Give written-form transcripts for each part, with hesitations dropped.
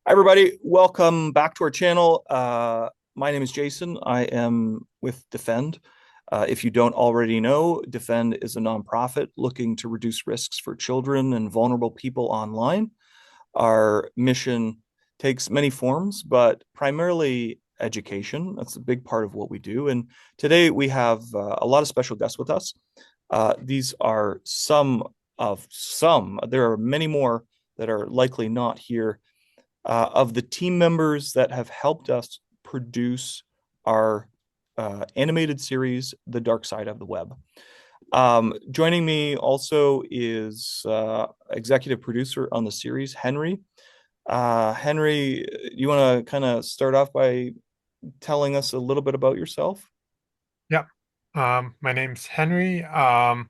Hi, everybody. Welcome back to our channel. My name is Jason. I am with Defend. If you don't already know, Defend is a nonprofit looking to reduce risks for children and vulnerable people online. Our mission takes many forms, but primarily education. That's a big part of what we do. And today we have a lot of special guests with us. These are some. There are many more that are likely not here of the team members that have helped us produce our animated series, The Dark Side of the Web. Joining me also is executive producer on the series, Henry. Henry, you want to kind of start off by telling us a little bit about yourself? Yep. My name's Henry. I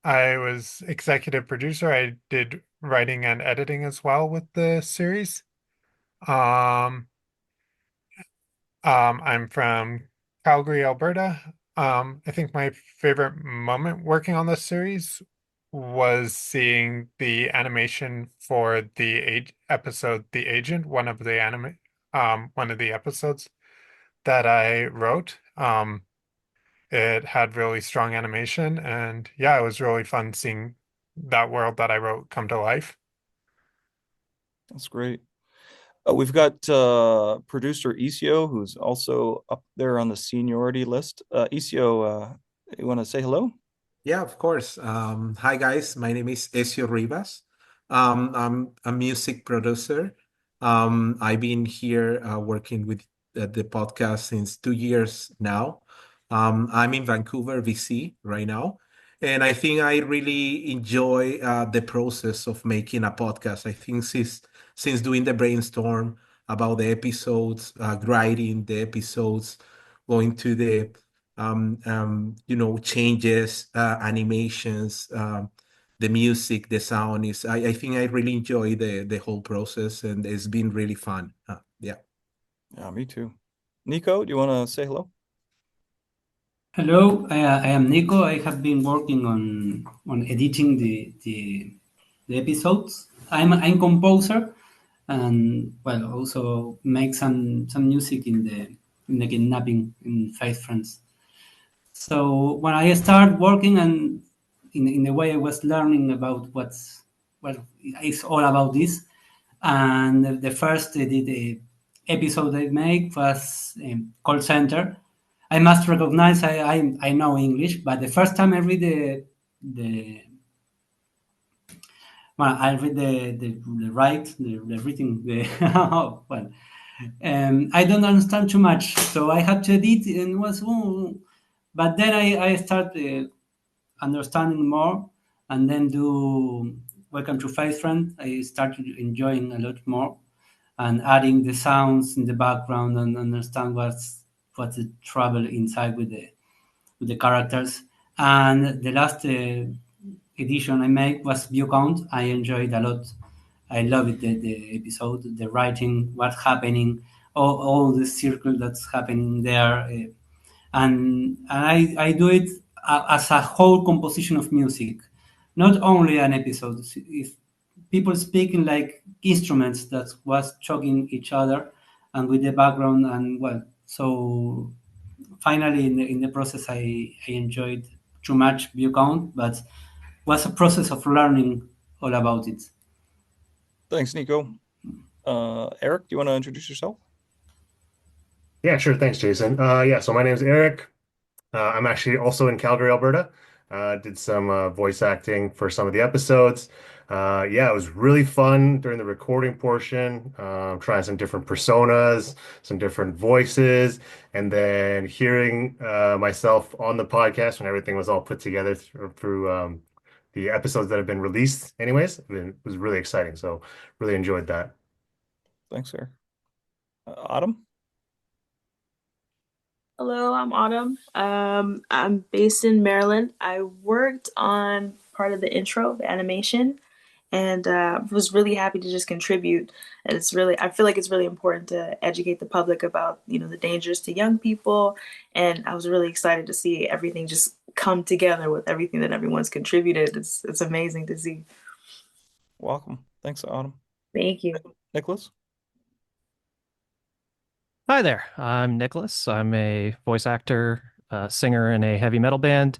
was executive producer. I did writing and editing as well with the series. Um, I'm from Calgary, Alberta. I think my favorite moment working on this series was seeing the animation for the episode The Agent, one of the episodes that I wrote. It had really strong animation, and yeah, it was really fun seeing that world that I wrote come to life. That's great. We've got producer Isio, who's also up there on the seniority list. Isio, you want to say hello? Yeah, of course. Hi, guys. My name is Ezio Rivas. I'm a music producer. I've been here working with the podcast since 2 years now. I'm in Vancouver, BC right now. And I think I really enjoy the process of making a podcast. I think since doing the brainstorm about the episodes, writing the episodes, going to the changes, animations, the music, the sound is. I think I really enjoy the whole process, and it's been really fun. Yeah. Yeah, me too. Nico, do you want to say hello? Hello, I am Nico. I have been working on editing the episodes. I'm composer and well also make some music in the kidnapping in Five Friends. So when I start working and in the way I was learning about what it's all about this, and the first the episode I made was call center. I must recognize I know English, but the first time I read the well, I read the the reading the well, I don't understand too much, so I had to edit and was but then I started understanding more, and then do Welcome to Face Friend. I started enjoying a lot more, and adding the sounds in the background and understand what's the trouble inside with the characters. And the last edition I made was View Count. I enjoyed a lot. I love it, the episode, the writing, what's happening, all the circle that's happening there. I do it as a whole composition of music, not only an episode. If people speaking like instruments that was choking each other, and with the background and well, so finally in the process I enjoyed too much view count, but was a process of learning all about it. Thanks, Nico. Eric, do you want to introduce yourself? Yeah, sure. Thanks, Jason. Yeah, so my name is Eric. I'm actually also in Calgary, Alberta. Did some voice acting for some of the episodes. Yeah, it was really fun during the recording portion, trying some different personas, some different voices, and then hearing myself on the podcast when everything was all put together through the episodes that have been released. Anyways, it was really exciting. So really enjoyed that. Thanks, Eric. Autumn? Hello, I'm Autumn. I'm based in Maryland. I worked on part of the intro, the animation, and was really happy to just contribute. And I feel like it's really important to educate the public about, the dangers to young people. And I was really excited to see everything just come together with everything that everyone's contributed. It's amazing to see. Welcome. Thanks, Autumn. Thank you. Nicholas? Hi there. I'm Nicholas. I'm a voice actor, singer in a heavy metal band,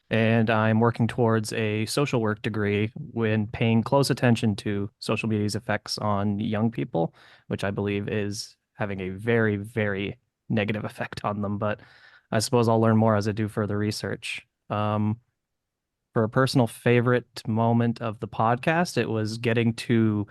and I'm working towards a social work degree when paying close attention to social media's effects on young people, which I believe is having a very, very negative effect on them. But I suppose I'll learn more as I do further research. For a personal favorite moment of the podcast, it was getting to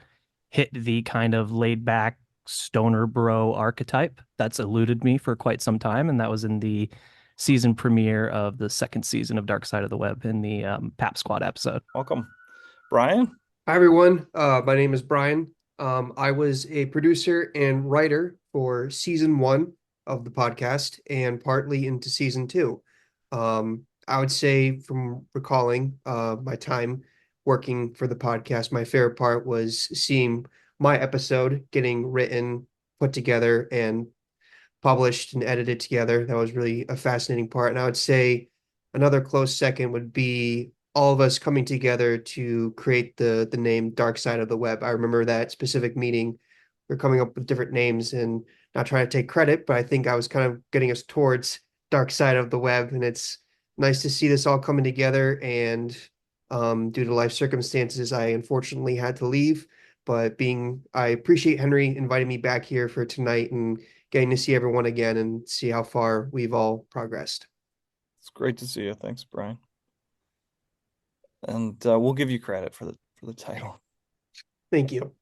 hit the kind of laid back stoner bro archetype that's eluded me for quite some time. And that was in the season premiere of the second season of Dark Side of the Web in the PAP Squad episode. Welcome. Brian? Hi, everyone. My name is Brian. I was a producer and writer for season 1 of the podcast and partly into season 2. I would say from recalling my time working for the podcast, my favorite part was seeing my episode getting written, put together, and published and edited together. That was really a fascinating part. And I would say another close second would be all of us coming together to create the name Dark Side of the Web. I remember that specific meeting. We are coming up with different names and not trying to take credit, but I think I was kind of getting us towards Dark Side of the Web. And it's nice to see this all coming together. And due to life circumstances, I unfortunately had to leave. But I appreciate Henry inviting me back here for tonight and getting to see everyone again and see how far we've all progressed. It's great to see you. Thanks, Brian. And we'll give you credit for the title. Thank you.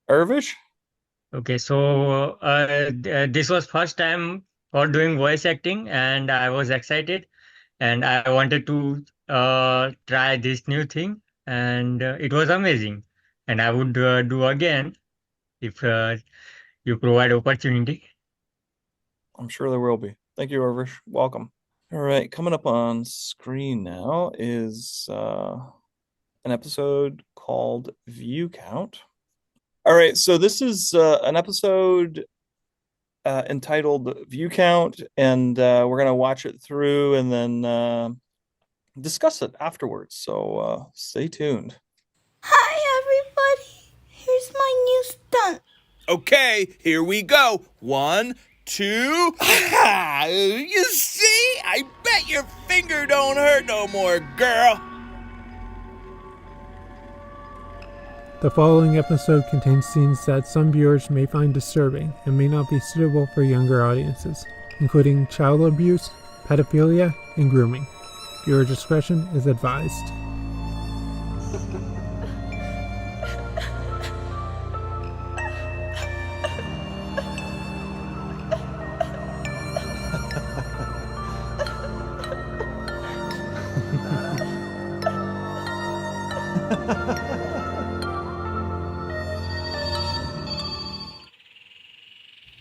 Irvish? Okay, so this was first time for doing voice acting, and I was excited, and I wanted to try this new thing, and it was amazing, and I would do again if you provide opportunity. I'm sure there will be. Thank you, Irvish. Welcome. All right, coming up on screen now is an episode called View Count. All right, so this is an episode entitled View Count, and we're going to watch it through and then discuss it afterwards. So stay tuned. Hi, everybody. Here's my new stunt. Okay, here we go. 1, 2. You see? I bet your finger don't hurt no more, girl. The following episode contains scenes that some viewers may find disturbing and may not be suitable for younger audiences, including child abuse, pedophilia, and grooming. Viewer discretion is advised.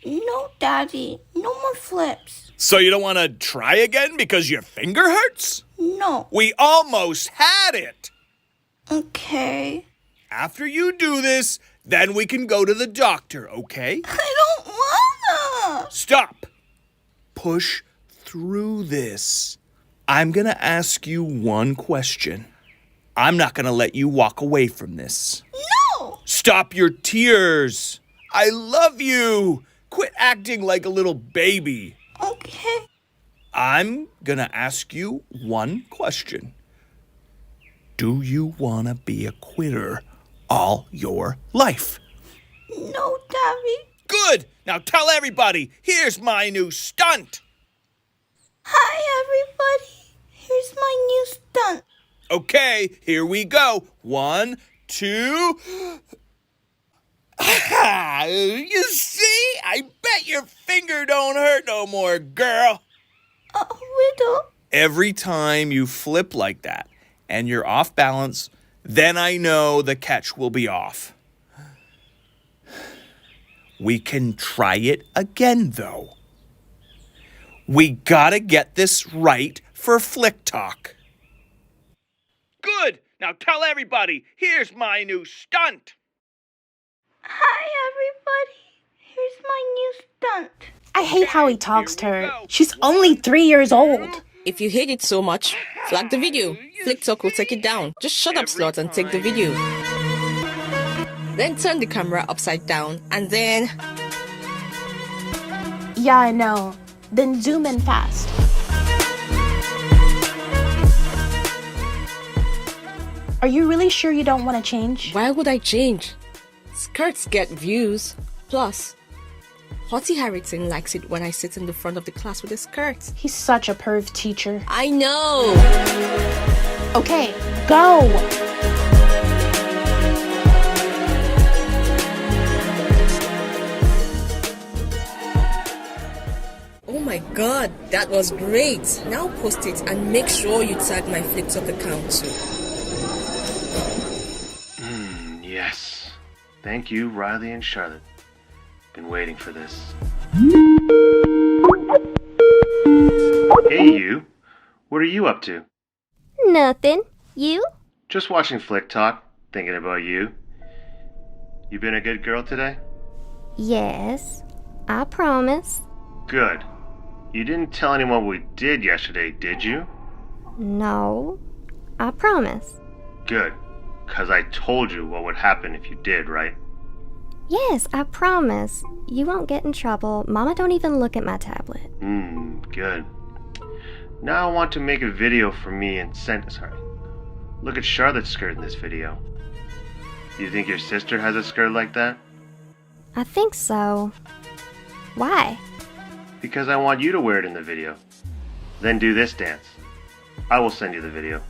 No, Daddy. No more flips. So you don't want to try again because your finger hurts? No. We almost had it. Okay. After you do this, then we can go to the doctor, okay? I don't wanna. Stop. Push through this. I'm going to ask you one question. I'm not going to let you walk away from this. No. Stop your tears. I love you. Quit acting like a little baby. Okay. I'm gonna ask you one question. Do you want to be a quitter all your life? No, Daddy. Good! Now tell everybody, here's my new stunt. Hi, everybody. Here's my new stunt. Okay, here we go. 1, 2. You see? I bet your finger don't hurt no more, girl. Riddle. Every time you flip like that and you're off balance, then I know the catch will be off. We can try it again, though. We gotta get this right for Flick Talk. Good! Now tell everybody, here's my new stunt. Hi, everybody. Here's my new stunt. I hate how he talks to her. She's only 3 years old. If you hate it so much, flag the video. FlickTalk will take it down. Just shut up, Slot, and take the video. Then turn the camera upside down, and then Yeah, I know. Then zoom in fast. Are you really sure you don't want to change? Why would I change? Skirts get views. Plus, Hottie Harrington likes it when I sit in the front of the class with a skirt. He's such a perv teacher. I know! Okay, go! Oh my god, that was great! Now post it and make sure you tag my FlickTalk account too. Yes. Thank you, Riley and Charlotte. Been waiting for this. Hey, you. What are you up to? Nothing. You? Just watching Flick Talk, thinking about you. You been a good girl today? Yes. I promise. Good. You didn't tell anyone what we did yesterday, did you? No. I promise. Good. 'Cause I told you what would happen if you did, right? Yes, I promise. You won't get in trouble. Mama don't even look at my tablet. Good. Now I want to make a video for me and send... Sorry. Look at Charlotte's skirt in this video. You think your sister has a skirt like that? I think so. Why? Because I want you to wear it in the video. Then do this dance. I will send you the video.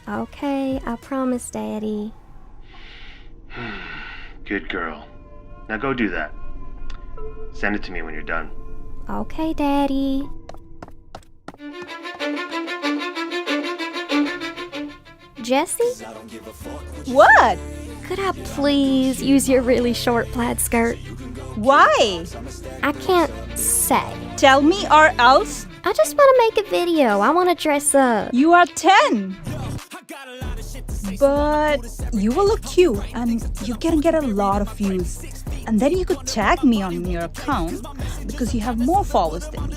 Okay, I promise, Daddy. Good girl. Now go do that. Send it to me when you're done. Okay, Daddy. Jesse? What? Could I please use your really short plaid skirt? Why? I can't say. Tell me or else. I just want to make a video. I want to dress up. You are 10. But you will look cute and you can get a lot of views. And then you could tag me on your account because you have more followers than me.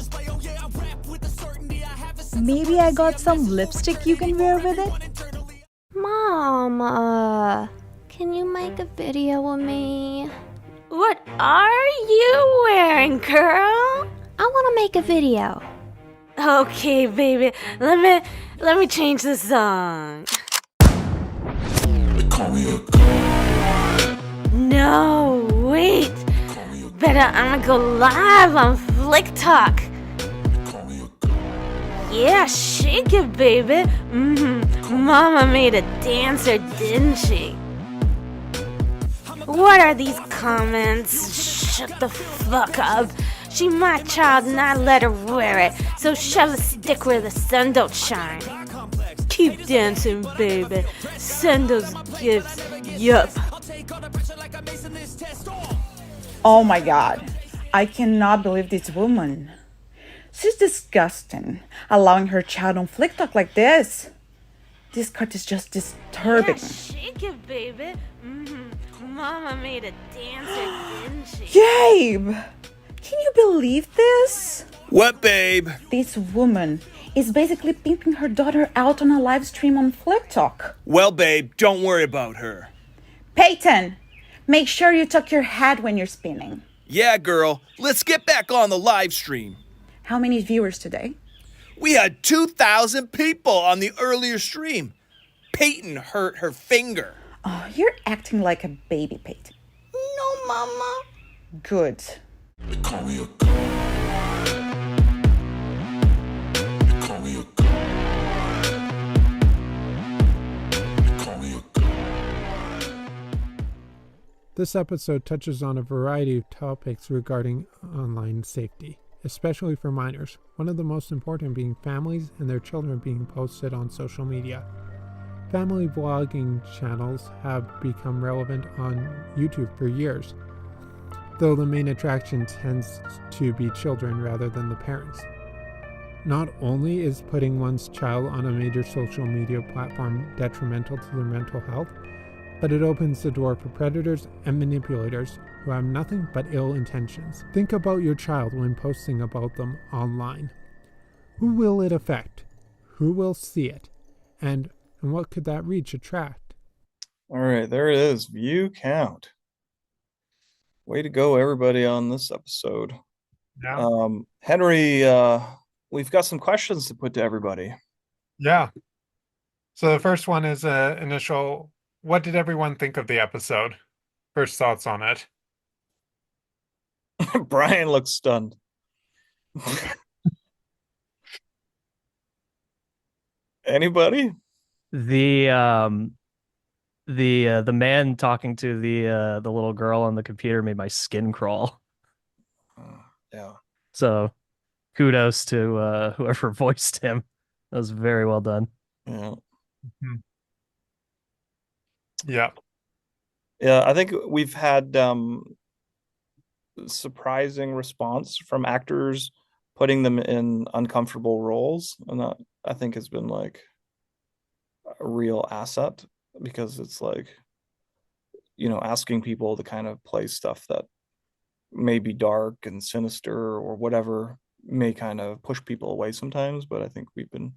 Maybe I got some lipstick you can wear with it? Mama, can you make a video of me? What are you wearing, girl? I want to make a video. Okay, baby. Let me change the song. No, wait. Better I'ma go live on FlickTalk. Yeah, shake it, baby. Mama made a dancer, didn't she? What are these comments? Shut the fuck up. She my child and I let her wear it. So shove a stick where the sun don't shine. Keep dancing, baby. Send those gifts. Yup. Oh my god. I cannot believe this woman. She's disgusting, allowing her child on FlickTalk like this. This cut is just disturbing. Yeah, shake it, baby. Mama made a dancer, didn't she? Gabe! Can you believe this? What, babe? This woman is basically pimping her daughter out on a live stream on FlickTalk. Well, babe, don't worry about her. Peyton, make sure you tuck your head when you're spinning. Yeah, girl. Let's get back on the live stream. How many viewers today? We had 2,000 people on the earlier stream. Peyton hurt her finger. Oh, you're acting like a baby, Peyton. No, Mama. Good. This episode touches on a variety of topics regarding online safety, especially for minors, one of the most important being families and their children being posted on social media. Family vlogging channels have become relevant on YouTube for years, though the main attraction tends to be children rather than the parents. Not only is putting one's child on a major social media platform detrimental to their mental health, but it opens the door for predators and manipulators who have nothing but ill intentions. Think about your child when posting about them online. Who will it affect? Who will see it? And what could that reach attract? All right, there it is. View count. Way to go, everybody, on this episode. Yeah. Henry, we've got some questions to put to everybody. Yeah. So the first one is initial. What did everyone think of the episode? First thoughts on it. Brian looks stunned. Anybody? The man talking to the little girl on the computer made my skin crawl. Yeah. So kudos to whoever voiced him. That was very well done. Yeah. Yeah. Yeah, I think we've had surprising response from actors putting them in uncomfortable roles, and that I think has been like a real asset because it's like, asking people to kind of play stuff that may be dark and sinister or whatever may kind of push people away sometimes, but I think we've been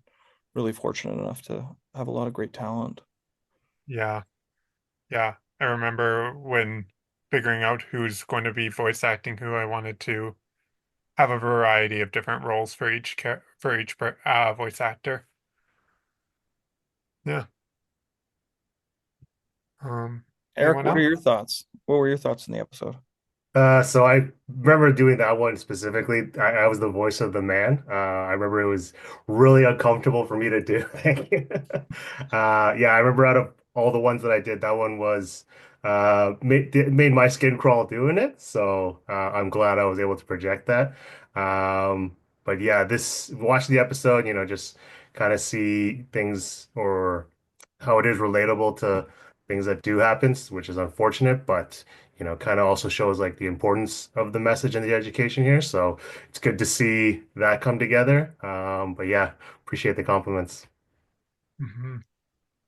really fortunate enough to have a lot of great talent. Yeah. Yeah. I remember when figuring out who's going to be voice acting who, I wanted to have a variety of different roles for each voice actor. Yeah. Eric, Anyone what are else? your thoughts? What were your thoughts in the episode? So I remember doing that one specifically. I was the voice of the man. I remember it was really uncomfortable for me to do. Thank you. Yeah, I remember out of all the ones that I did, that one was made my skin crawl doing it. So I'm glad I was able to project that. But yeah, this watching the episode, just kind of see things or how it is relatable to things that do happen, which is unfortunate, but kind of also shows like the importance of the message and the education here. So it's good to see that come together. But yeah, appreciate the compliments.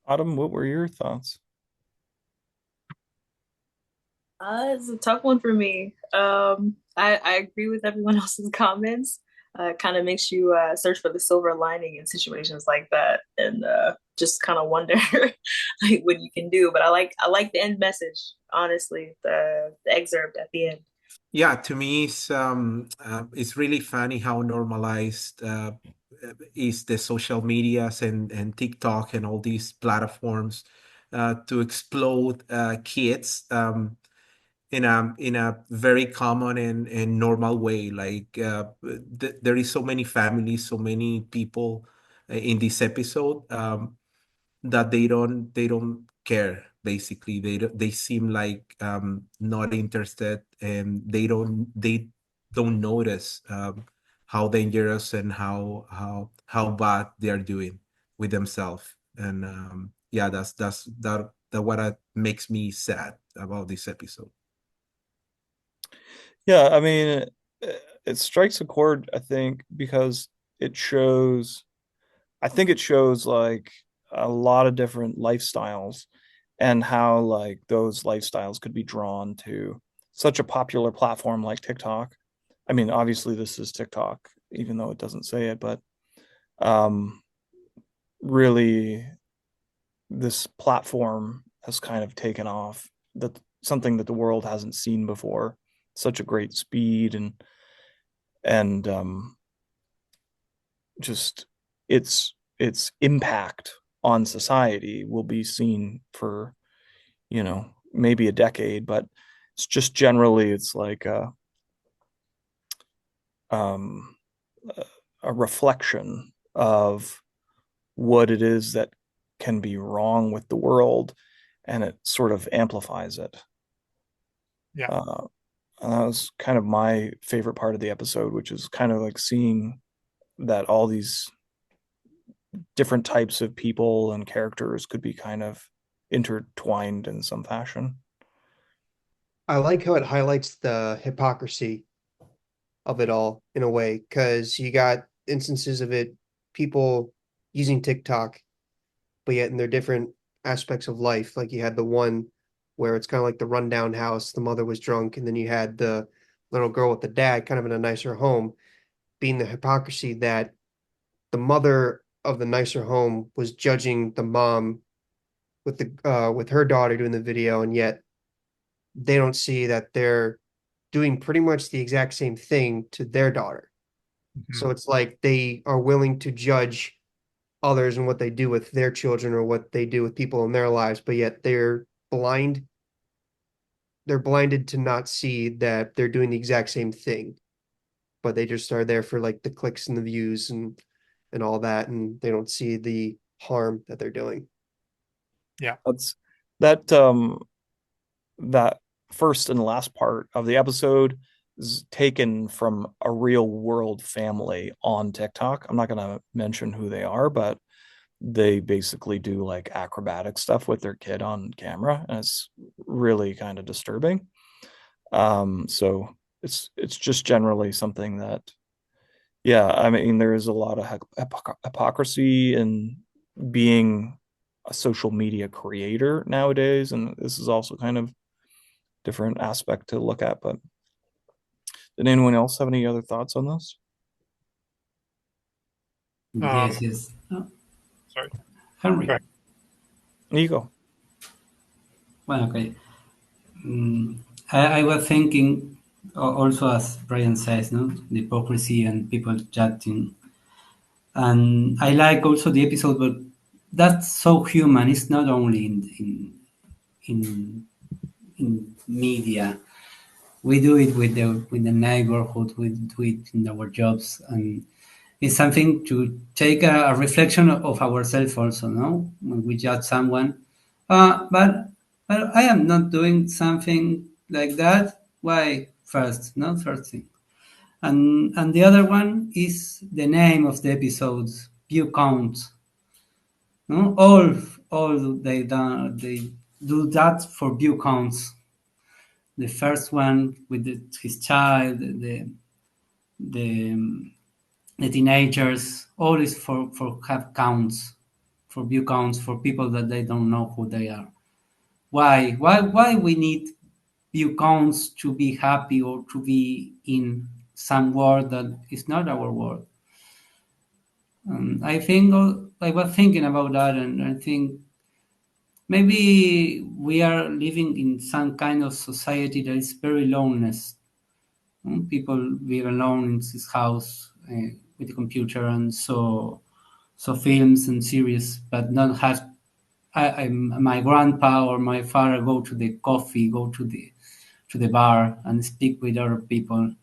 Autumn, what were your thoughts? It's a tough one for me. I agree with everyone else's comments. Kind of makes you search for the silver lining in situations like that, and just kind of wonder like what you can do. But I like the end message, honestly, the excerpt at the end. Yeah, to me, it's really funny how normalized is the social medias and TikTok and all these platforms to explode kids in a very common and normal way. Like there is so many families, so many people in this episode. That they don't care, basically. They seem like not interested, and they don't notice how dangerous and how bad they are doing with themselves. And yeah, that what makes me sad about this episode. Yeah, I mean, it strikes a chord, I think, because it shows, I think it shows like a lot of different lifestyles and how like those lifestyles could be drawn to such a popular platform like TikTok. I mean, obviously this is TikTok, even though it doesn't say it, but um, really this platform has kind of taken off, that something that the world hasn't seen before, such a great speed and just its impact on society will be seen for maybe a decade, but it's just generally it's like um a reflection of what it is that can be wrong with the world, and it sort of amplifies it. Yeah. And that was kind of my favorite part of the episode, which is kind of like seeing that all these different types of people and characters could be kind of intertwined in some fashion. I like how it highlights the hypocrisy of it all in a way, because you got instances of it, people using TikTok, but yet in their different aspects of life. Like you had the one where it's kind of like the rundown house, the mother was drunk, and then you had the little girl with the dad kind of in a nicer home, being the hypocrisy that the mother of the nicer home was judging the mom with her daughter doing the video, and yet they don't see that they're doing pretty much the exact same thing to their daughter. So it's like they are willing to judge others and what they do with their children or what they do with people in their lives, but yet they're blinded to not see that they're doing the exact same thing, but they just are there for like the clicks and the views and all that, and they don't see the harm that they're doing. Yeah. That's that first and last part of the episode is taken from a real world family on TikTok. I'm not going to mention who they are, but they basically do like acrobatic stuff with their kid on camera, and it's really kind of disturbing. So it's just generally something that, yeah, I mean, there is a lot of hypocrisy in being a social media creator nowadays, and this is also kind of different aspect to look at. But did anyone else have any other thoughts on this? Yes. Oh, Sorry. Henry. Right. There you go. Well, okay. I was thinking also, as Brian says, no, the hypocrisy and people judging. And I like also the episode, but that's so human. It's not only in media. We do it with the neighborhood, we do it in our jobs, and it's something to take a reflection of ourselves also, no? When we judge someone. But I am not doing something like that. Why first? No, first thing. And the other one is the name of the episodes, view count. No, all they do that for view counts. The first one with his child, the the teenagers, all is for have counts, for view counts, for people that they don't know who they are. Why we need view counts to be happy or to be in some world that is not our world? I think I was thinking about that, and I think maybe we are living in some kind of society that is very loneliness. People live alone in his house with the computer and so films and series, but not have. My grandpa or my father go to the coffee, go to the bar and speak with other people.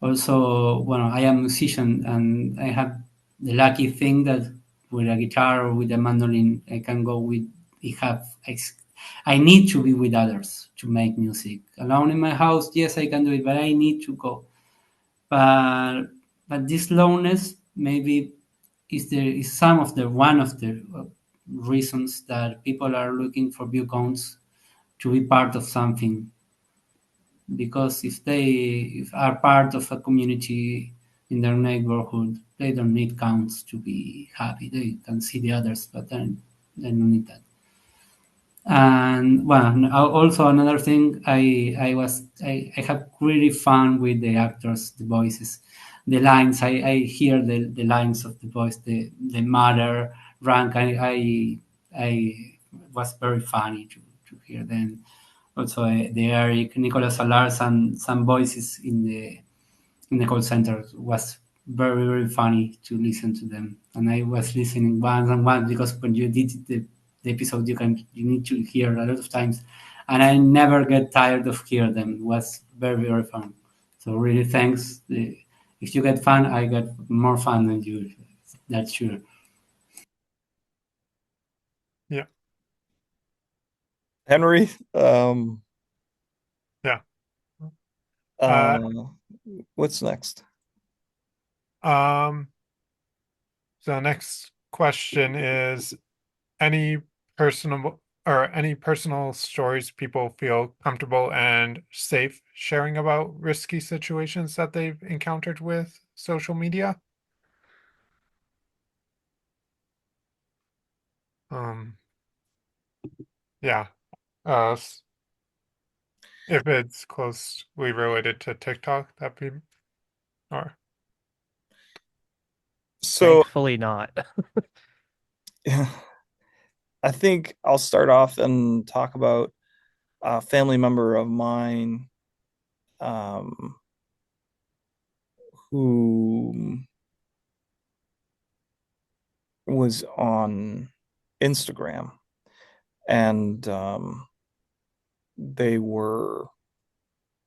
Also, well, I am a musician and I have the lucky thing that with a guitar or with a mandolin, I can go with. I need to be with others to make music. Alone in my house, yes, I can do it, but I need to go. But this loneliness maybe is some of the one of the reasons that people are looking for view counts to be part of something, because if they are part of a community in their neighborhood, they don't need counts to be happy. They can see the others, but then they don't need that. And well, also another thing, I have really fun with the actors, the voices, the lines. I hear the lines of the voice, the mother rank. I was very funny to hear them. Also, the Eric Nicholas Alars and some voices in the call center was very funny to listen to them. And I was listening once and once, because when you did the episode, you need to hear a lot of times, and I never get tired of hear them. It was very fun. So really thanks. If you get fun, I get more fun than you. That's sure. Yeah. Henry, Yeah. What's next? So the next question is, any personal stories people feel comfortable and safe sharing about risky situations that they've encountered with social media? Yeah. If it's closely related to TikTok, that'd be, or So Thankfully not. yeah, I think I'll start off and talk about a family member of mine who was on Instagram, and they were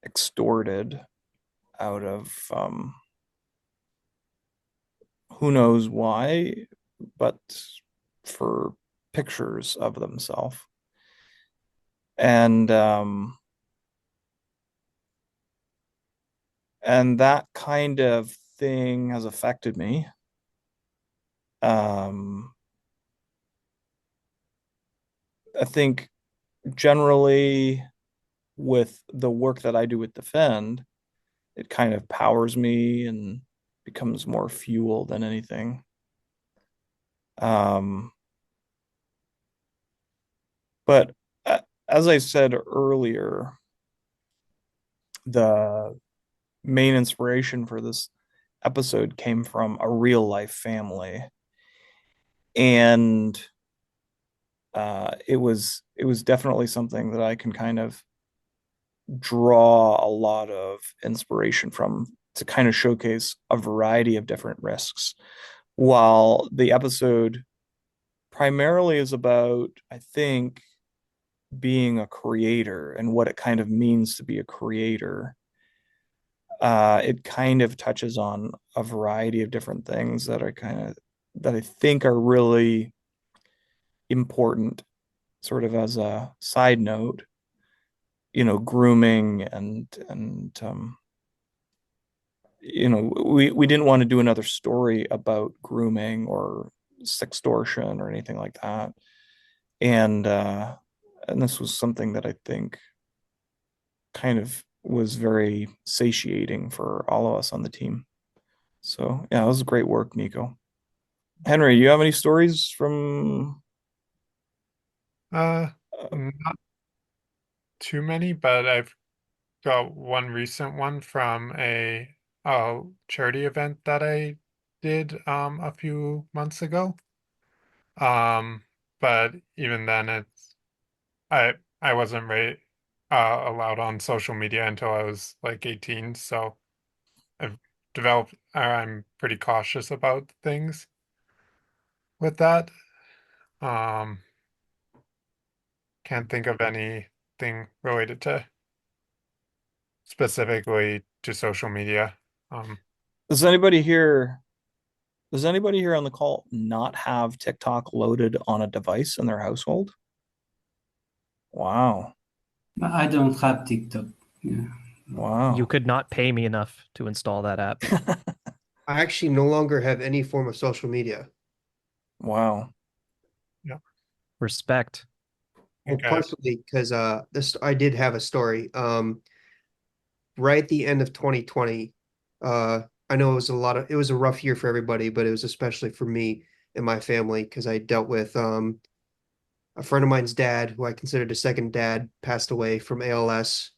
extorted out of who knows why, but for pictures of themselves. And that kind of thing has affected me. I think generally with the work that I do with Defend, it kind of powers me and becomes more fuel than anything. But as I said earlier, the main inspiration for this episode came from a real life family, and it was definitely something that I can kind of draw a lot of inspiration from to kind of showcase a variety of different risks. While the episode primarily is about, I think, being a creator and what it kind of means to be a creator, it kind of touches on a variety of different things that I think are really important, sort of as a side note, grooming and we didn't want to do another story about grooming or sextortion or anything like that. And this was something that I think kind of was very satiating for all of us on the team. So yeah, it was great work, Nico. Henry, do you have any stories from Not too many, but I've got one recent one from a charity event that I did a few months ago. But even then I wasn't allowed on social media until I was like 18, so I've developed I'm pretty cautious about things with that. Um, can't think of anything related to specifically to social media. does anybody here on the call not have TikTok loaded on a device in their household? Wow. I don't have TikTok. Yeah. Wow. You could not pay me enough to install that app. I actually no longer have any form of social media. Wow. Yeah. Respect. Well, Okay. partially because this I did have a story. Right at the end of 2020, I know it was a rough year for everybody, but it was especially for me and my family because I dealt with a friend of mine's dad, who I considered a second dad, passed away from ALS.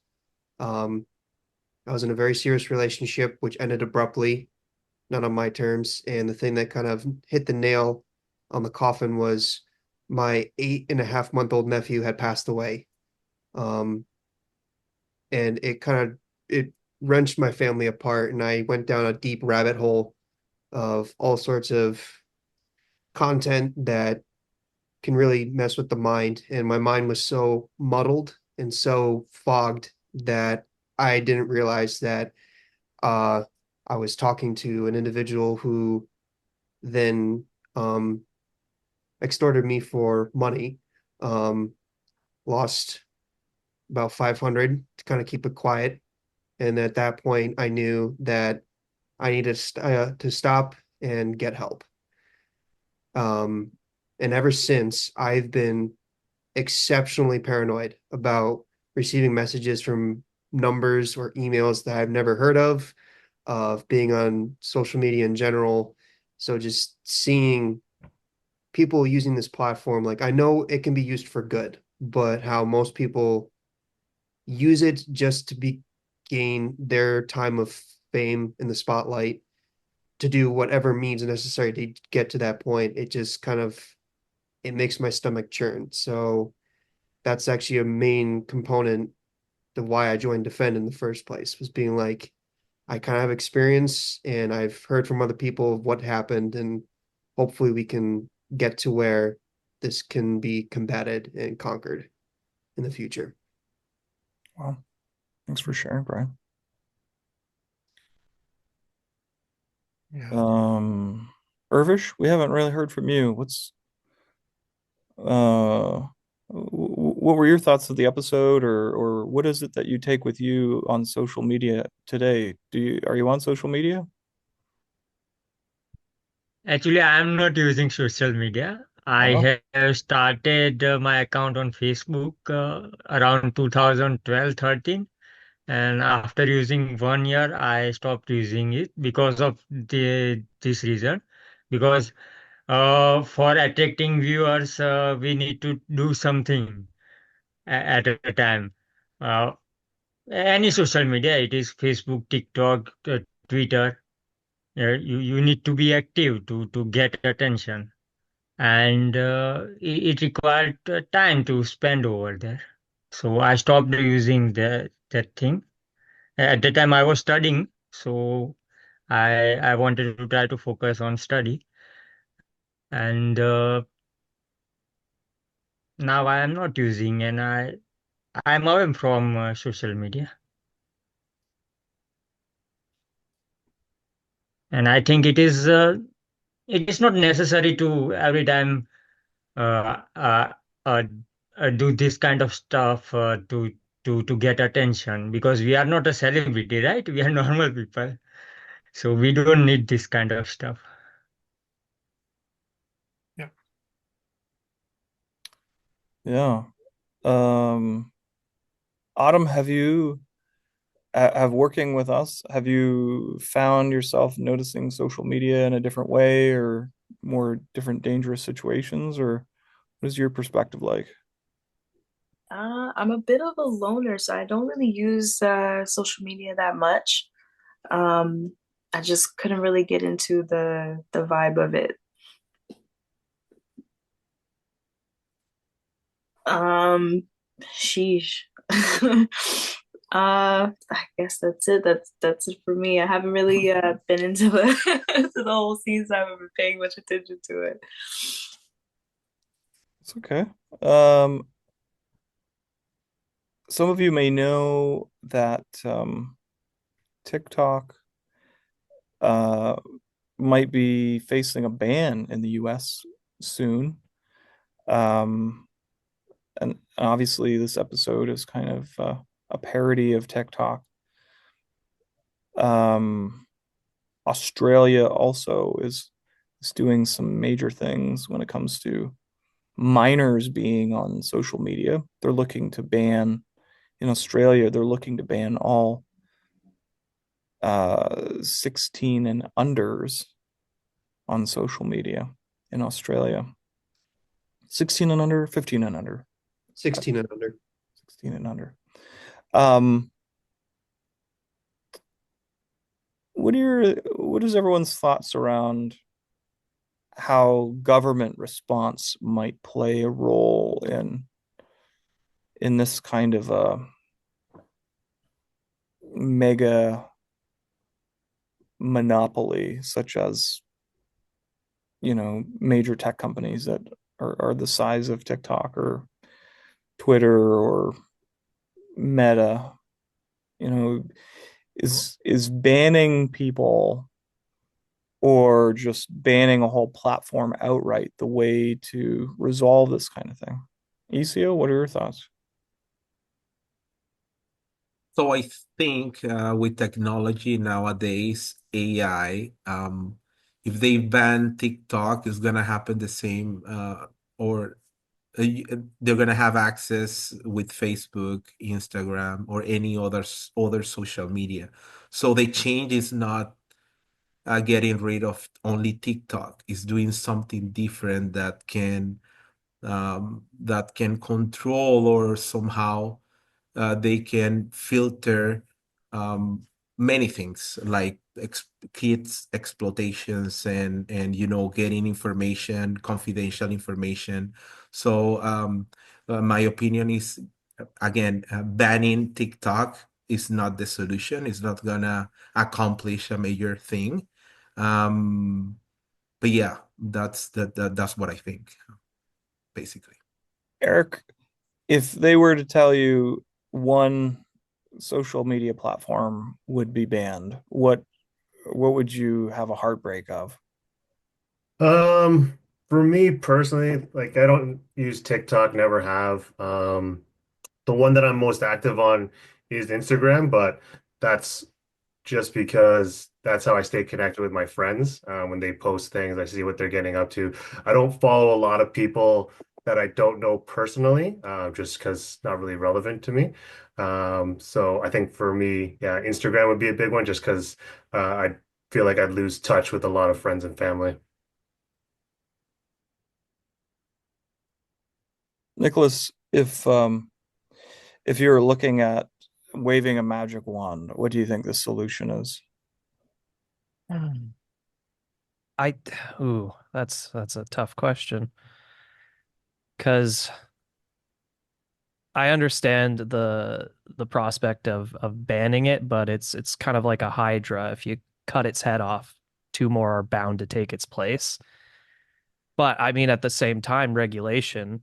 Um, I was in a very serious relationship, which ended abruptly, not on my terms. And the thing that kind of hit the nail on the coffin was my 8.5-month-old nephew had passed away. And it wrenched my family apart, and I went down a deep rabbit hole of all sorts of content that can really mess with the mind. And my mind was so muddled and so fogged that I didn't realize that I was talking to an individual who then extorted me for money. Lost about 500 to kind of keep it quiet. And at that point, I knew that I needed to stop and get help. And ever since, I've been exceptionally paranoid about receiving messages from numbers or emails that I've never heard of being on social media in general. So just seeing people using this platform, like I know it can be used for good, but how most people use it just to gain their time of fame in the spotlight to do whatever means necessary to get to that point, it just kind of it makes my stomach churn. So that's actually a main component why I joined Defend in the first place, was being like, I kind of have experience and I've heard from other people of what happened, and hopefully we can get to where this can be combated and conquered in the future. Well, thanks for sharing, Brian. Yeah. Irvish, we haven't really heard from you. What were your thoughts of the episode, or what is it that you take with you on social media today? Are you on social media? Actually, I'm not using social media. I have started my account on Facebook around 2012-13, and after using 1 year, I stopped using it because of this reason. Because for attracting viewers, we need to do something at a time. Uh, any social media, it is Facebook, TikTok, Twitter. You need to be active to get attention, and it required time to spend over there. So I stopped using that thing. At the time I was studying, so I wanted to try to focus on study, and now I am not using, and I'm away from social media. And I think it is not necessary to every time uh, uh, uh, do this kind of stuff to get attention, because we are not a celebrity, right? We are normal people, so we don't need this kind of stuff. Yeah. Autumn, have working with us, have you found yourself noticing social media in a different way or more different dangerous situations, or what is your perspective like? I'm a bit of a loner, so I don't really use social media that much. Um, I just couldn't really get into the vibe of it. Sheesh. I guess that's it. That's it for me. I haven't really been into the to the whole season. I haven't been paying much attention to it. It's okay. Some of you may know that TikTok uh, might be facing a ban in the US soon. And obviously, this episode is kind of a parody of TikTok. Australia also is doing some major things when it comes to minors being on social media. They're looking to ban, in Australia, they're looking to ban all 16 and unders on social media in Australia. 16 and under, 15 and under. 16 and under. 16 and under. What is everyone's thoughts around how government response might play a role in this kind of a mega monopoly, such as, major tech companies that are the size of TikTok or Twitter or Meta, is banning people or just banning a whole platform outright the way to resolve this kind of thing? ECO, what are your thoughts? So I think with technology nowadays, AI, if they ban TikTok, it's gonna happen the same, or they're gonna have access with Facebook, Instagram, or any other social media. So the change is not getting rid of only TikTok. It's doing something different that can control, or somehow they can filter many things like kids exploitations and getting information, confidential information. So my opinion is again, banning TikTok is not the solution. It's not gonna accomplish a major thing. But yeah, that's what I think, basically. Eric, if they were to tell you one social media platform would be banned, what would you have a heartbreak of? Um, for me personally, like I don't use TikTok, never have. The one that I'm most active on is Instagram, but that's just because that's how I stay connected with my friends. When they post things, I see what they're getting up to. I don't follow a lot of people that I don't know personally, just because not really relevant to me. So I think for me, yeah, Instagram would be a big one just because I feel like I'd lose touch with a lot of friends and family. Nicholas, if you're looking at waving a magic wand, what do you think the solution is? I ooh, that's a tough question because I understand the prospect of banning it, but it's kind of like a hydra. If you cut its head off, two more are bound to take its place. But I mean, at the same time, regulation,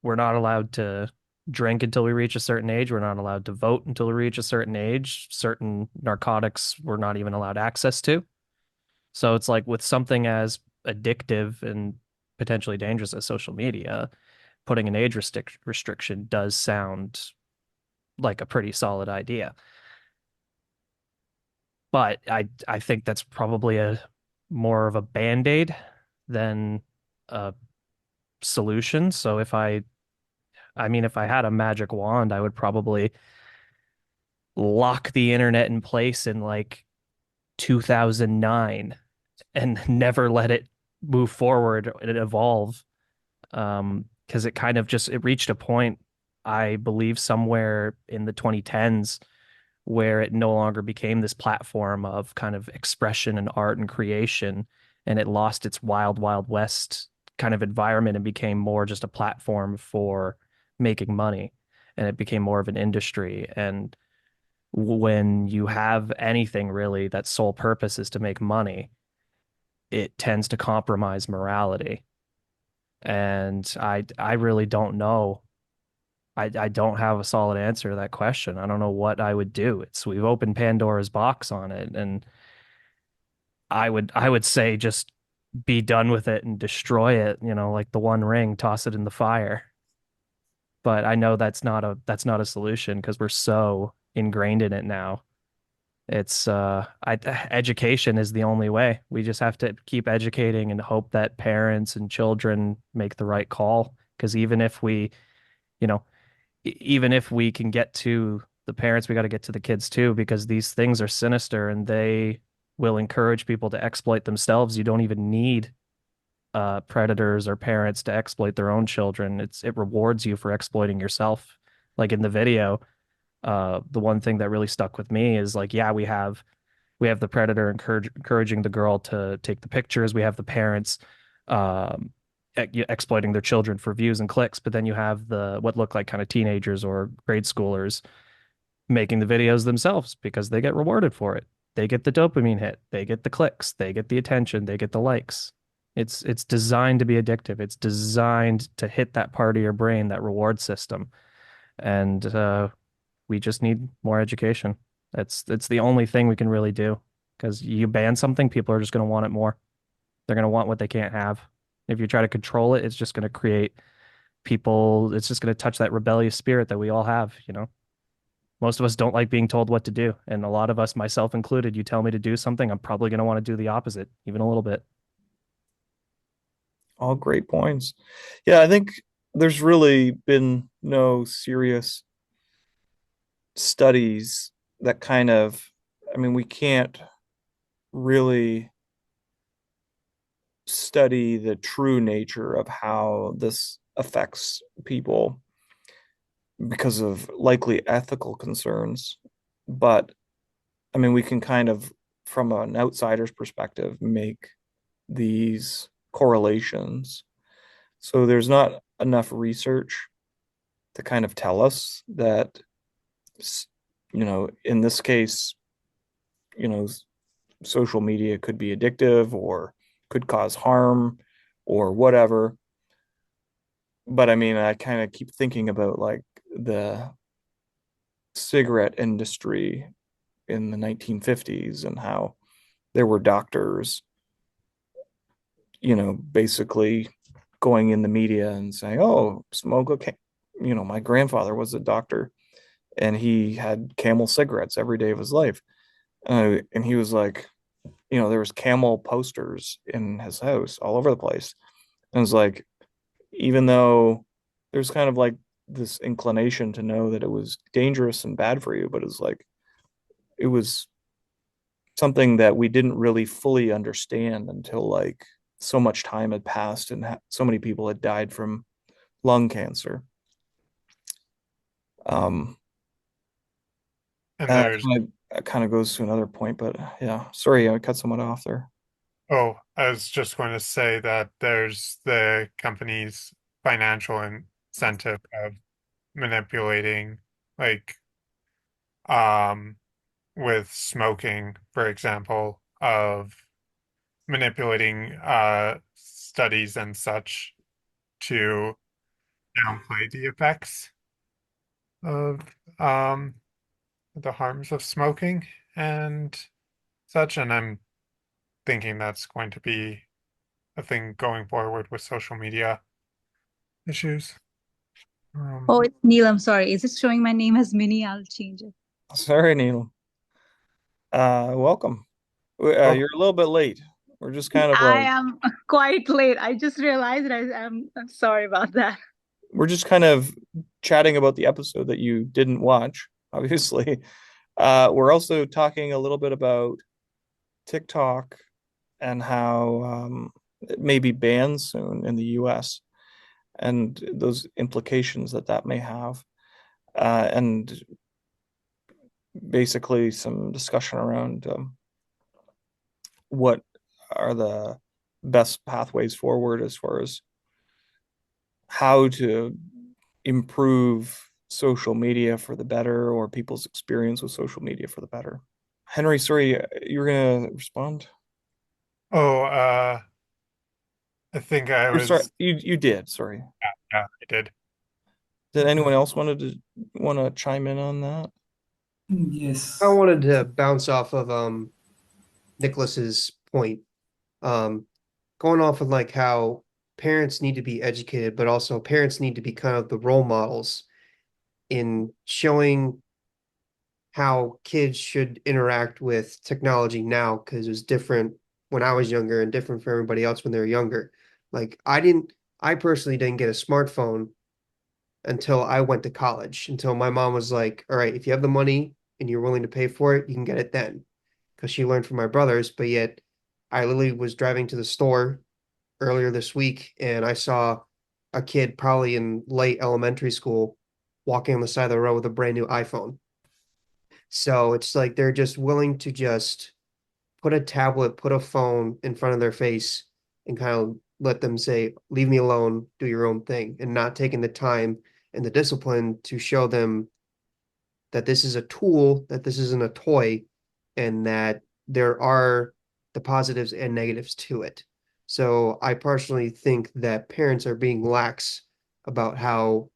we're not allowed to drink until we reach a certain age. We're not allowed to vote until we reach a certain age. Certain narcotics we're not even allowed access to. So it's like with something as addictive and potentially dangerous as social media, putting an age restriction does sound like a pretty solid idea. But I think that's probably a more of a band-aid than a solution. So I mean if I had a magic wand, I would probably lock the internet in place in like 2009 and never let it move forward and evolve. Because it kind of just it reached a point, I believe, somewhere in the 2010s where it no longer became this platform of kind of expression and art and creation, and it lost its wild, wild west kind of environment and became more just a platform for making money, and it became more of an industry. And when you have anything really that sole purpose is to make money, it tends to compromise morality. And I really don't know. I don't have a solid answer to that question. I don't know what I would do. It's we've opened Pandora's box on it, and I would say just be done with it and destroy it, like the One Ring, toss it in the fire. But I know that's not a solution because we're so ingrained in it now. It's education is the only way. We just have to keep educating and hope that parents and children make the right call. Because you know, even if we can get to the parents, we got to get to the kids too, because these things are sinister and they will encourage people to exploit themselves. You don't even need predators or parents to exploit their own children. It rewards you for exploiting yourself. Like in the video, the one thing that really stuck with me is like, yeah, we have the predator encouraging the girl to take the pictures. We have the parents exploiting their children for views and clicks. But then you have the what look like kind of teenagers or grade schoolers making the videos themselves because they get rewarded for it. They get the dopamine hit. They get the clicks. They get the attention. They get the likes. It's designed to be addictive. It's designed to hit that part of your brain, that reward system. And we just need more education. It's the only thing we can really do because you ban something, people are just going to want it more. They're going to want what they can't have. If you try to control it, it's just going to create people, it's just going to touch that rebellious spirit that we all have. Most of us don't like being told what to do. And a lot of us, myself included, you tell me to do something, I'm probably going to want to do the opposite, even a little bit. All great points. Yeah, I think there's really been no serious studies that kind of, I mean, we can't really study the true nature of how this affects people because of likely ethical concerns. But I mean, we can kind of, from an outsider's perspective, make these correlations. So there's not enough research to kind of tell us that, in this case, social media could be addictive or could cause harm or whatever. But I mean, I kind of keep thinking about like the cigarette industry in the 1950s and how there were doctors, basically going in the media and saying, "Oh, smoke okay." My grandfather was a doctor and he had Camel cigarettes every day of his life. And he was like, there was Camel posters in his house all over the place. And it was like, even though there's kind of like this inclination to know that it was dangerous and bad for you, but it was something that we didn't really fully understand until like so much time had passed and so many people had died from lung cancer. And that kind of goes to another point, but yeah, sorry, I cut someone off there. Oh, I was just going to say that there's the company's financial incentive of manipulating, like, with smoking, for example, of manipulating studies and such to downplay the effects of the harms of smoking and such. And I'm thinking that's going to be a thing going forward with social media issues. Oh, it's Neil. I'm sorry. Is it showing my name as Minnie? I'll change it. Sorry, Neil. Welcome. You're a little bit late. We're just kind of I am quite late. I just realized I'm sorry about that. We're just kind of chatting about the episode that you didn't watch, obviously. We're also talking a little bit about TikTok and how it may be banned soon in the US and those implications that may have. And basically some discussion around what are the best pathways forward as far as how to improve social media for the better or people's experience with social media for the better. Henry, sorry, you were going to respond? Oh, I think I was. Sorry, you did. Sorry. Yeah, I did. Did anyone else want to chime in on that? Yes. I wanted to bounce off of Nicholas's point. Going off of like how parents need to be educated, but also parents need to be kind of the role models in showing how kids should interact with technology now, because it was different when I was younger and different for everybody else when they were younger. Like I personally didn't get a smartphone until I went to college, until my mom was like, all right, if you have the money and you're willing to pay for it, you can get it then. Because she learned from my brothers, but yet I literally was driving to the store earlier this week and I saw a kid probably in late elementary school walking on the side of the road with a brand new iPhone. So it's like they're just willing to just put a tablet, put a phone in front of their face and kind of let them say, leave me alone, do your own thing, and not taking the time and the discipline to show them that this is a tool, that this isn't a toy, and that there are the positives and negatives to it. So I personally think that parents are being lax about how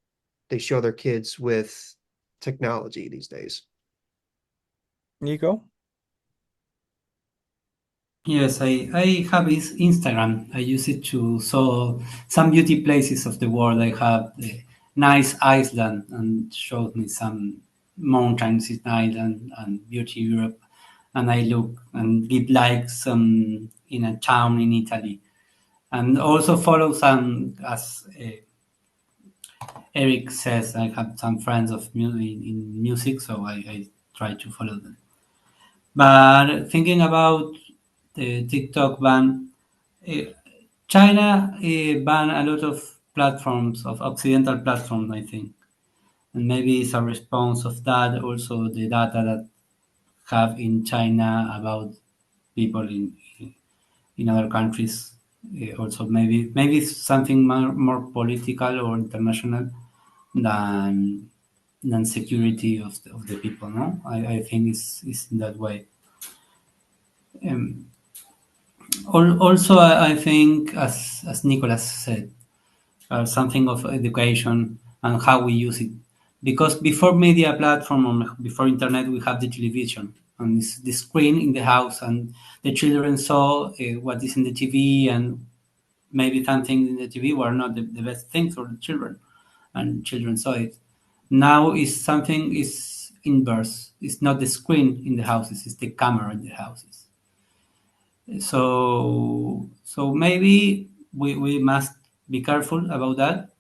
they show their kids with technology these days. Nico? Yes, I have this Instagram. I use it to show some beauty places of the world. I have the nice Iceland and showed me some mountains in Ireland and beauty Europe. And I look and give likes in a town in Italy. And also follow some, as Eric says, I have some friends in music, so I try to follow them. But thinking about the TikTok ban, China banned a lot of platforms, of Occidental platforms, I think. And maybe it's a response of that, also the data that have in China about people in other countries. Also maybe it's something more political or international. than security of the people. No, I think it's in that way. Also, I think, as Nicholas said, something of education and how we use it. Because before media platform or before internet, we have the television and it's the screen in the house, and the children saw what is in the TV, and maybe something in the TV were not the best things for the children, and children saw it. Now is something is inverse. It's not the screen in the houses; it's the camera in the houses. So maybe we must be careful about that.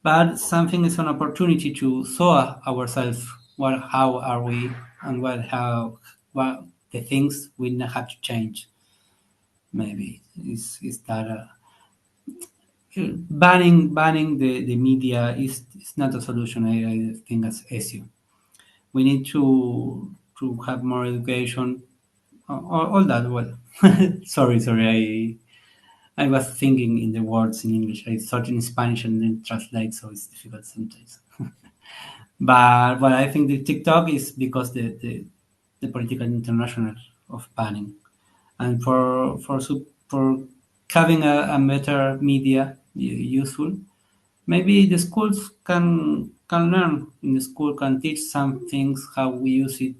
But something is an opportunity to show ourselves how are we, and what the things we have to change. Maybe is that banning the media is not a solution. I think as issue. We need to have more education. All that. Well, sorry. I was thinking in the words in English. I thought in Spanish and then translate, so it's difficult sometimes. But what I think the TikTok is because the political international of banning, and for having a better media useful, maybe the schools can learn. In the school can teach some things how we use it.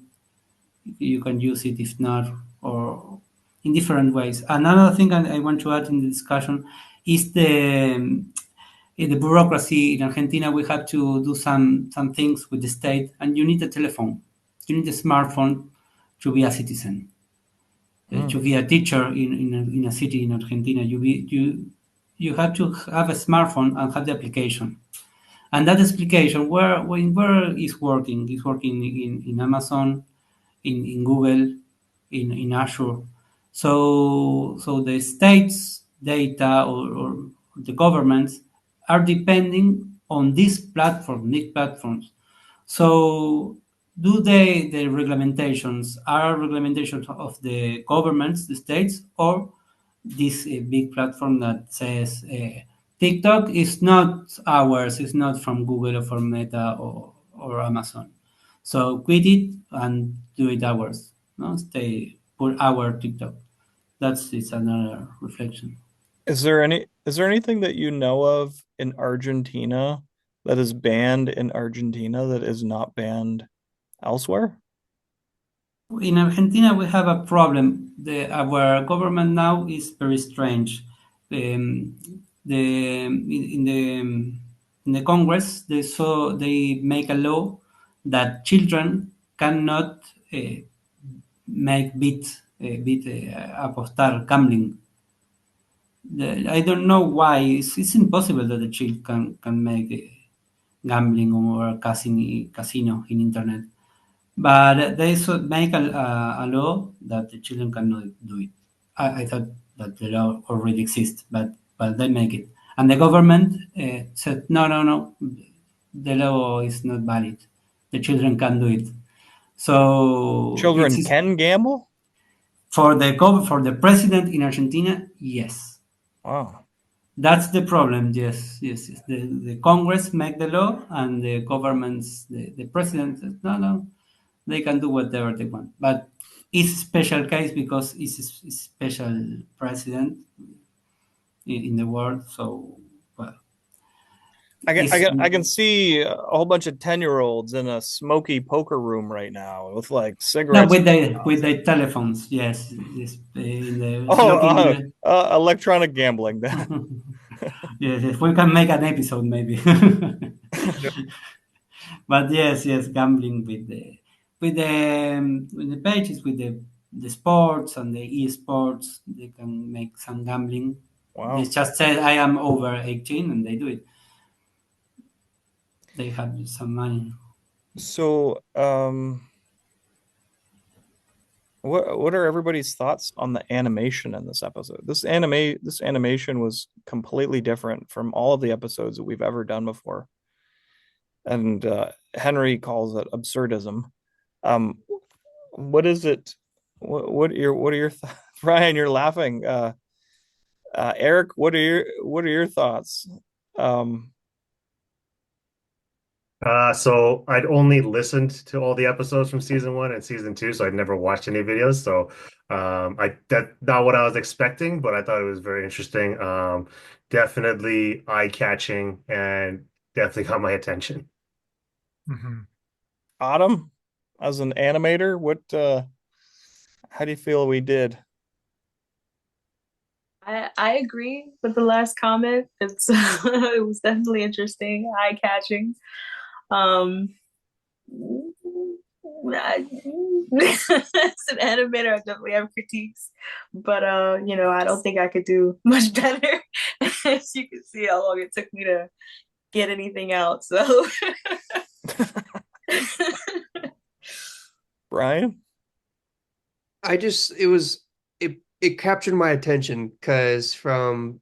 You can use it if not, or in different ways. Another thing I want to add in the discussion is the bureaucracy in Argentina. We have to do some things with the state, and you need a telephone, you need a smartphone to be a citizen, to be a teacher in a city in Argentina. You have to have a smartphone and have the application, and that application where is working is working in Amazon, in Google, in Azure. So the state's data or the governments are depending on these platforms. So do the regulations are regulations of the governments, the states, or this big platform that says TikTok is not ours, it's not from Google or from Meta or Amazon. So quit it and do it ours. No, stay put our TikTok. It's another reflection. Is there anything that you know of in Argentina that is banned in Argentina that is not banned elsewhere? In Argentina, we have a problem. Our government now is very strange. In the Congress, they make a law that children cannot make apostar, gambling. I don't know why. It's impossible that a child can make gambling or casino in internet. But they should make a law that the children cannot do it. I thought that the law already exists, but they make it. And the government said, no, the law is not valid. The children can do it. So children can gamble? For the president in Argentina, yes. Wow. That's the problem. Yes. The Congress make the law, and the governments, the president says, no, they can do whatever they want. But it's a special case because it's a special president in the world. So, well, I can see a whole bunch of 10-year-olds in a smoky poker room right now with like cigarettes. No, with the telephones, yes. Electronic gambling then. Yes, we can make an episode maybe. But yes, gambling with the pages, with the sports and the e-sports, they can make some gambling. Wow. They just say I am over 18 and they do it. They have some money. So, what are everybody's thoughts on the animation in this episode? This animation was completely different from all of the episodes that we've ever done before. And Henry calls it absurdism. What is it? What are your thoughts? Brian, you're laughing. Eric, what are your thoughts? So I'd only listened to all the episodes from season one and season two, so I'd never watched any videos. So I that not what I was expecting, but I thought it was very interesting. Definitely eye-catching and definitely got my attention. Autumn, as an animator, how do you feel we did? I agree with the last comment. It's it was definitely interesting, eye catching. Um, as an animator, I definitely have critiques, but I don't think I could do much better. As you can see, how long it took me to get anything out. So, Brian? It captured my attention because from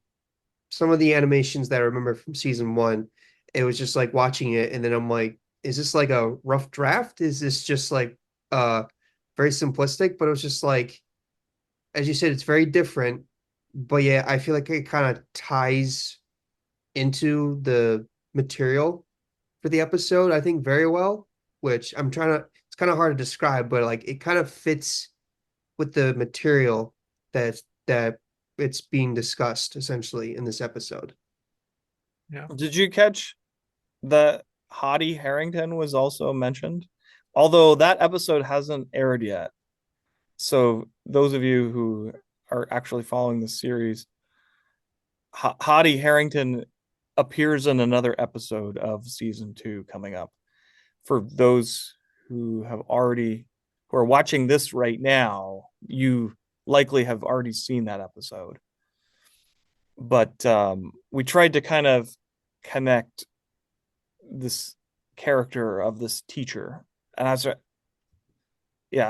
some of the animations that I remember from season one, it was just like watching it, and then I'm like, is this like a rough draft? Is this just like uh very simplistic? But it was just like, as you said, it's very different. But yeah, I feel like it kind of ties into the material for the episode, I think, very well, which it's kind of hard to describe, but like it kind of fits with the material that it's being discussed essentially in this episode. Yeah. Did you catch that Hottie Harrington was also mentioned? Although that episode hasn't aired yet. So those of you who are actually following the series, Hottie Harrington appears in another episode of season 2 coming up. For those who are watching this right now, you likely have already seen that episode. But we tried to kind of connect this character of this teacher, and I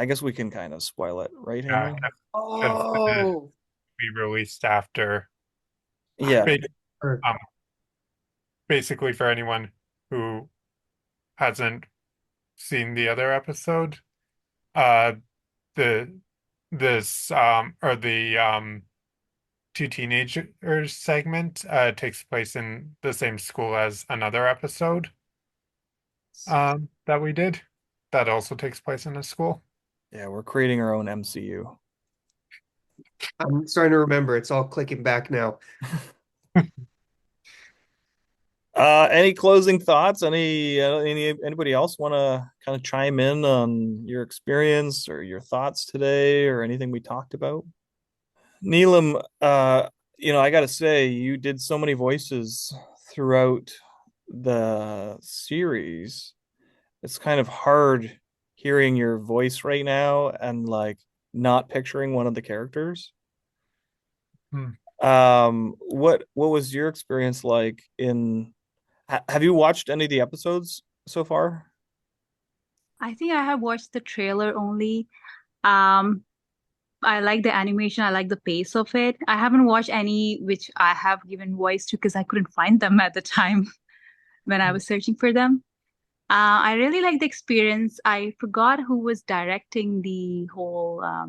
guess we can kind of spoil it, right, Henry? Oh, be released after. Yeah. Basically, for anyone who hasn't seen the other episode, the this or the two teenagers segment takes place in the same school as another episode that we did. That also takes place in a school. Yeah, we're creating our own MCU. I'm starting to remember. It's all clicking back now. Any closing thoughts? Anybody else want to kind of chime in on your experience or your thoughts today or anything we talked about? Neelam, I got to say, you did so many voices throughout the series. It's kind of hard hearing your voice right now and like not picturing one of the characters. What was your experience like have you watched any of the episodes so far? I think I have watched the trailer only. Um, I like the animation. I like the pace of it. I haven't watched any which I have given voice to because I couldn't find them at the time when I was searching for them. I really like the experience. I forgot who was directing the whole. I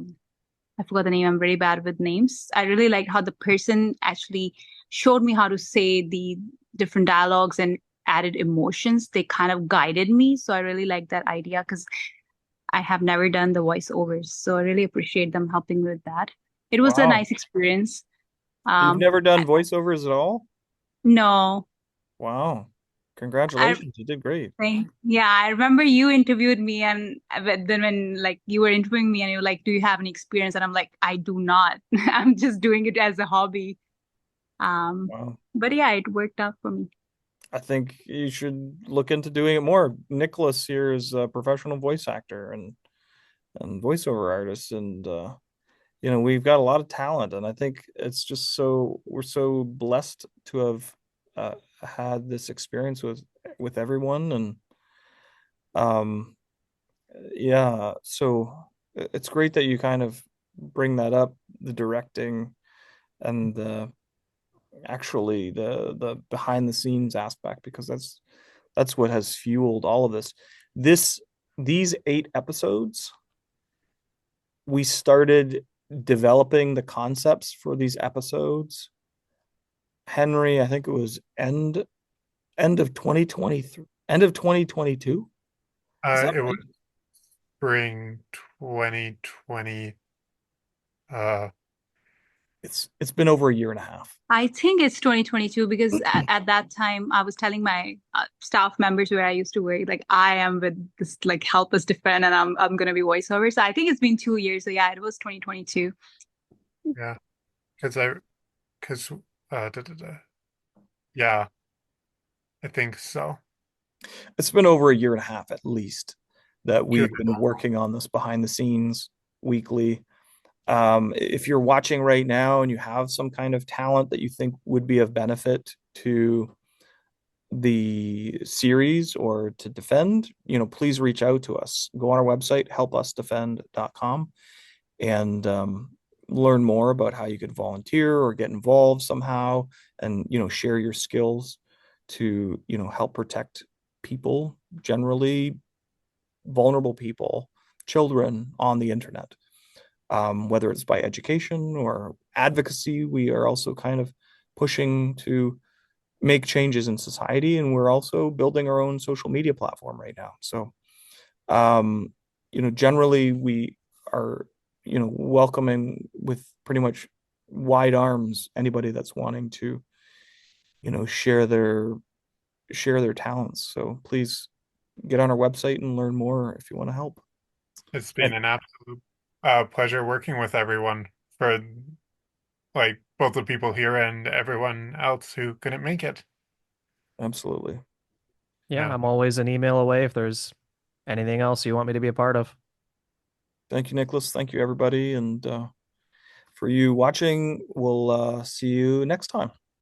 forgot the name. I'm very bad with names. I really liked how the person actually showed me how to say the different dialogues and added emotions. They kind of guided me. So I really like that idea because I have never done the voiceovers. So I really appreciate them helping with that. It was a Wow. nice experience. You've never done voiceovers at all? No. Wow. Congratulations. You did great. Yeah, I remember you interviewed me, and then when like you were interviewing me, and you were like, "Do you have any experience?" And I'm like, "I do not. I'm just doing it as a hobby." Wow. But yeah, it worked out for me. I think you should look into doing it more. Nicholas here is a professional voice actor and voiceover artist, and we've got a lot of talent, and I think it's just we're so blessed to have had this experience with everyone, and so it's great that you kind of bring that up, the directing and actually the behind the scenes aspect, because that's what has fueled all of these 8 episodes. We started developing the concepts for these episodes, Henry, I think it was end of 2023, End of 2022? Is that It right? was spring 2020. Uh, It's been over a year and a half. I think it's 2022 because at that time I was telling my staff members where I used to work, like I am with this like Help Us Defend, and I'm gonna be voiceover. So I think it's been 2 years. So yeah, it was 2022. yeah, because yeah, I think so. It's been over a year and a half at least that Year we've been working on this behind the scenes weekly. If you're watching right now and you have some kind of talent that you think would be of benefit to the series or to defend, please reach out to us. Go on our website, HelpUsDefend.com, and learn more about how you could volunteer or get involved somehow, and share your skills to help protect people, generally vulnerable people, children on the internet. Whether it's by education or advocacy, we are also kind of pushing to make changes in society, and we're also building our own social media platform right now. So generally we are welcoming with pretty much wide arms anybody that's wanting to share their talents. So please get on our website and learn more if you want to help. It's been an absolute pleasure working with everyone, for like both the people here and everyone else who couldn't make it. Absolutely. Yeah, Yeah. I'm always an email away if there's anything else you want me to be a part of. Thank you, Nicholas. Thank you, everybody. And for you watching, we'll see you next time.